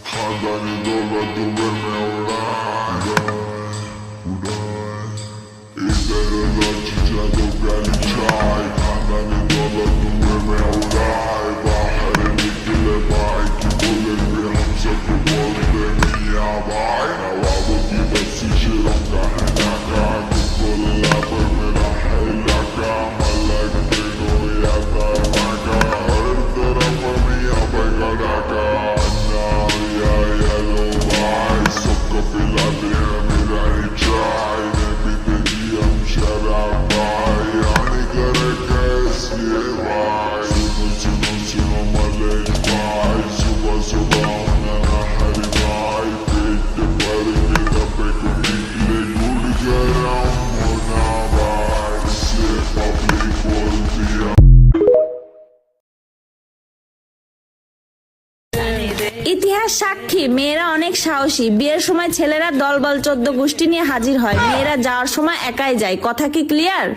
खानदानी दौलत दुबई में उड़ाए इधर लौटी जादू प्याली चाय खानदानी दौलत दुबई में उड़ाए बाहर निकले भाई की बोले भी हम सबको बोलते मियाँ भाई नवाबों की बस्ती शेरों का है नाका बोला पर मेरा है इलाका मलक देखो या तरमाका हर तरफ मियाँ भाई का डाका या लो भाई सबको पिलाते हैं मेरा ही चाय ने पीते जी हम शराब भाई आने करे कैसी है भाई सुनो सुनो मलेक भाई सुबह सुबह होना हरी भाई पेट भर के दबे को निकले उड़ गया होना भाई से पब्लिक बोलती है। ইতিহাস সাক্ষী মেয়েরা অনেক সাহসী। বিয়ের সময় ছেলেরা দলবল 14 গোষ্ঠী নিয়ে হাজির হয়, মেয়েরা যাওয়ার সময় একাই যায়। কথা কি ক্লিয়ার?